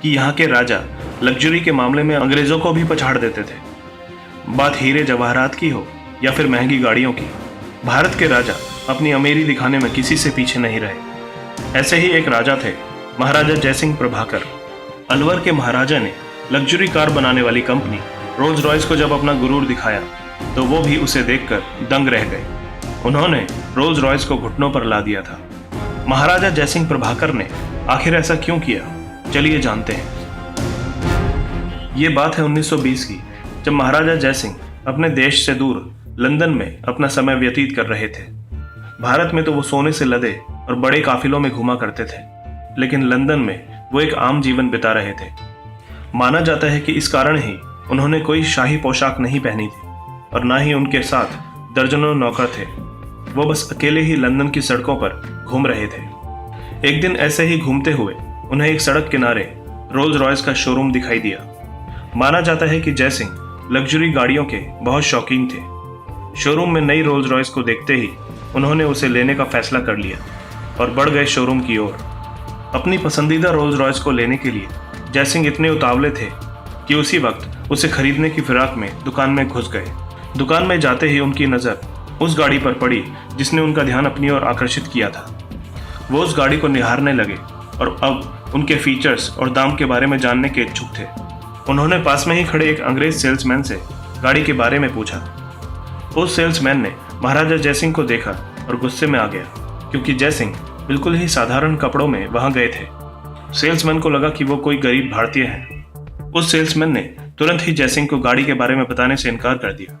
कि यहाँ के राजा लग्जरी के मामले में अंग्रेजों को भी पछाड़ देते थे। बात हीरे जवाहरात की हो या फिर महंगी गाड़ियों की, भारत के राजा अपनी अमीरी दिखाने में किसी से पीछे नहीं रहे। ऐसे ही एक राजा थे, महाराजा जयसिंह प्रभाकर। अलवर के महाराजा ने लग्जरी कार बनाने वाली कंपनी रोल्स रॉयस को जब अपना गुरूर दिखाया तो वो भी उसे देखकर दंग रह गए। उन्होंने रोल्स रॉयस को घुटनों पर ला दिया था। महाराजा जयसिंह प्रभाकर ने आखिर ऐसा क्यों किया, चलिए जानते हैं। ये बात है 1920 की, जब महाराजा जयसिंह अपने देश से दूर लंदन में अपना समय व्यतीत कर रहे थे। भारत में तो वो सोने से लदे और बड़े काफिलों में घुमा करते थे, लेकिन लंदन में वो एक आम जीवन बिता रहे थे। माना जाता है कि इस कारण ही उन्होंने कोई शाही पोशाक नहीं पहनी थी और ना ही उनके साथ दर्जनों नौकर थे। वो बस अकेले ही लंदन की सड़कों पर घूम रहे थे। एक दिन ऐसे ही घूमते हुए उन्हें एक सड़क किनारे रोल्स रॉयस का शोरूम दिखाई दिया। माना जाता है कि जयसिंह लग्जरी गाड़ियों के बहुत शौकीन थे। शोरूम में नई रोल्स रॉयस को देखते ही उन्होंने उसे लेने का फैसला कर लिया और बढ़ गए शोरूम की ओर। अपनी पसंदीदा रोल्स रॉयस को लेने के लिए जयसिंह इतने उतावले थे कि उसी वक्त उसे खरीदने की फिराक में दुकान में घुस गए। दुकान में जाते ही उनकी नज़र उस गाड़ी पर पड़ी जिसने उनका ध्यान अपनी ओर आकर्षित किया था। वो उस गाड़ी को निहारने लगे और अब उनके फीचर्स और दाम के बारे में जानने के इच्छुक थे। उन्होंने पास में ही खड़े एक अंग्रेज सेल्समैन से गाड़ी के बारे में पूछा। उस सेल्समैन ने महाराजा जयसिंह को देखा और गुस्से में आ गया, क्योंकि जयसिंह बिल्कुल ही साधारण कपड़ों में वहां गए थे। सेल्समैन को लगा कि वो कोई गरीब भारतीय है। उस सेल्समैन ने तुरंत ही जयसिंह को गाड़ी के बारे में बताने से इनकार कर दिया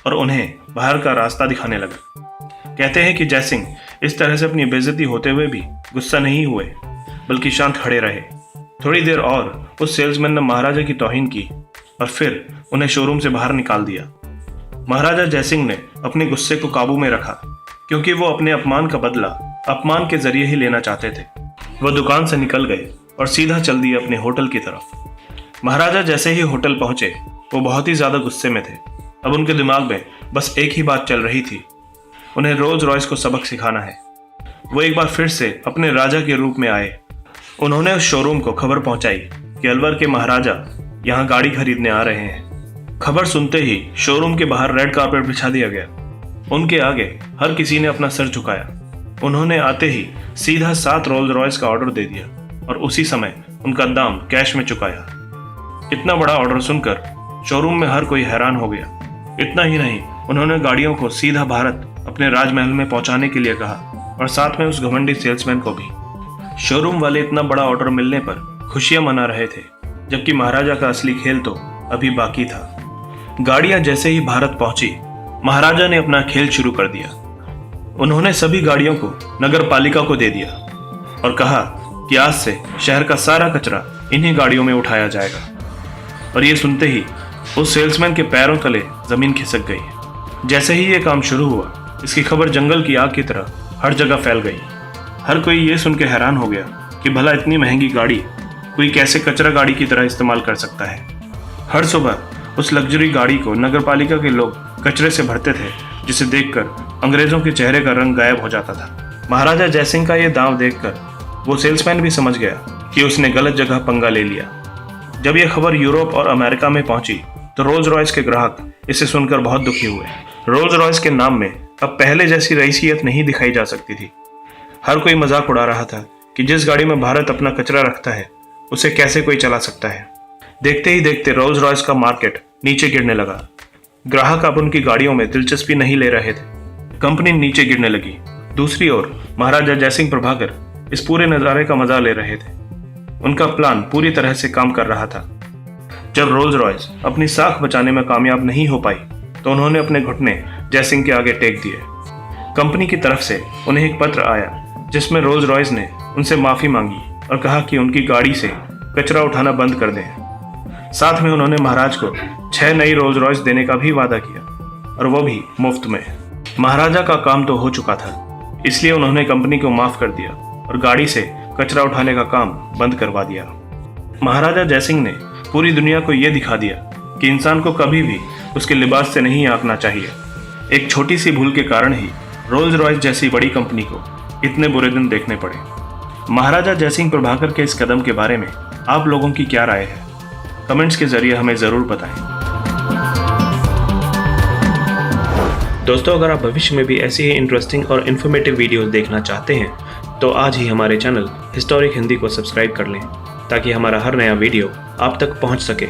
और उन्हें बाहर का रास्ता दिखाने लगा। कहते हैं कि जयसिंह इस तरह से अपनी बेइज्जती होते हुए भी गुस्सा नहीं हुए, बल्कि शांत खड़े रहे। थोड़ी देर और उस सेल्समैन ने महाराजा की तौहीन की और फिर उन्हें शोरूम से बाहर निकाल दिया। महाराजा जयसिंह ने अपने गुस्से को काबू में रखा, क्योंकि वो अपने अपमान का बदला अपमान के जरिए ही लेना चाहते थे। वो दुकान से निकल गए और सीधा चल दिए अपने होटल की तरफ। महाराजा जैसे ही होटल पहुंचे वो बहुत ही ज्यादा गुस्से में थे। अब उनके दिमाग में बस एक ही बात चल रही थी, उन्हें रोल्स रॉयस को सबक सिखाना है। वो एक बार फिर से अपने राजा के रूप में आए। उन्होंने उस शोरूम को खबर पहुंचाई कि अलवर के महाराजा यहाँ गाड़ी खरीदने आ रहे हैं। खबर सुनते ही शोरूम के बाहर रेड कारपेट बिछा दिया गया। उनके आगे हर किसी ने अपना सर झुकाया। उन्होंने आते ही सीधा 7 रोल्स रॉयस का ऑर्डर दे दिया और उसी समय उनका दाम कैश में चुकाया। इतना बड़ा ऑर्डर सुनकर शोरूम में हर कोई हैरान हो गया। इतना ही नहीं, उन्होंने गाड़ियों को सीधा भारत अपने राजमहल में पहुंचाने के लिए कहा और साथ में उस घमंडी सेल्समैन को भी। शोरूम वाले इतना बड़ा ऑर्डर मिलने पर खुशियां मना रहे थे, जबकि महाराजा का असली खेल तो अभी बाकी था। गाड़ियां जैसे ही भारत पहुंची, महाराजा ने अपना खेल शुरू कर दिया। उन्होंने सभी गाड़ियों को नगर पालिका को दे दिया और कहा कि आज से शहर का सारा कचरा इन्हीं गाड़ियों में उठाया जाएगा। और ये सुनते ही उस सेल्समैन के पैरों तले जमीन खिसक गई। जैसे ही ये काम शुरू हुआ, इसकी खबर जंगल की आग की तरह हर जगह फैल गई। हर कोई ये सुन के हैरान हो गया कि भला इतनी महंगी गाड़ी कोई कैसे कचरा गाड़ी की तरह इस्तेमाल कर सकता है। हर सुबह उस लग्जरी गाड़ी को नगरपालिका के लोग कचरे से भरते थे, जिसे देखकर अंग्रेजों के चेहरे का रंग गायब हो जाता था। महाराजा जयसिंह का ये दांव देखकर वो सेल्समैन भी समझ गया कि उसने गलत जगह पंगा ले लिया। जब यह खबर यूरोप और अमेरिका में पहुंची तो रोल्स रॉयस के ग्राहक इसे सुनकर बहुत दुखी हुए। रोल्स रॉयस के नाम में अब पहले जैसी रईसियत नहीं दिखाई जा सकती थी। हर कोई मजाक उड़ा रहा था कि जिस गाड़ी में भारत अपना कचरा रखता है उसे कैसे कोई चला सकता है। देखते ही देखते रोल्स रॉयस का मार्केट नीचे गिरने लगा। ग्राहक अब उनकी गाड़ियों में दिलचस्पी नहीं ले रहे थे। कंपनी नीचे गिरने लगी। दूसरी ओर महाराजा जयसिंह प्रभाकर इस पूरे नज़ारे का मजा ले रहे थे। उनका प्लान पूरी तरह से काम कर रहा था। जब रोल्स रॉयस अपनी साख बचाने में कामयाब नहीं हो पाई तो उन्होंने अपने घुटने जयसिंह के आगे टेक दिए। कंपनी की तरफ से उन्हें एक पत्र आया जिसमें रोल्स रॉयस ने उनसे माफ़ी मांगी और कहा कि उनकी गाड़ी से कचरा उठाना बंद कर दें। साथ में उन्होंने महाराज को 6 नई रोल्स रॉयस देने का भी वादा किया, और वो भी मुफ्त में। महाराजा का काम तो हो चुका था, इसलिए उन्होंने कंपनी को माफ़ कर दिया और गाड़ी से कचरा उठाने का काम बंद करवा दिया। महाराजा जयसिंह ने पूरी दुनिया को यह दिखा दिया कि इंसान को कभी भी उसके लिबास से नहीं आंकना चाहिए। एक छोटी सी भूल के कारण ही रोल्स रॉयस जैसी बड़ी कंपनी को इतने बुरे दिन देखने पड़े। महाराजा जयसिंह प्रभाकर के इस कदम के बारे में आप लोगों की क्या राय है? कमेंट्स के जरिए हमें ज़रूर बताएं। दोस्तों, अगर आप भविष्य में भी ऐसी ही इंटरेस्टिंग और इन्फॉर्मेटिव वीडियोस देखना चाहते हैं तो आज ही हमारे चैनल हिस्टोरिक हिंदी को सब्सक्राइब कर लें ताकि हमारा हर नया वीडियो आप तक पहुंच सके।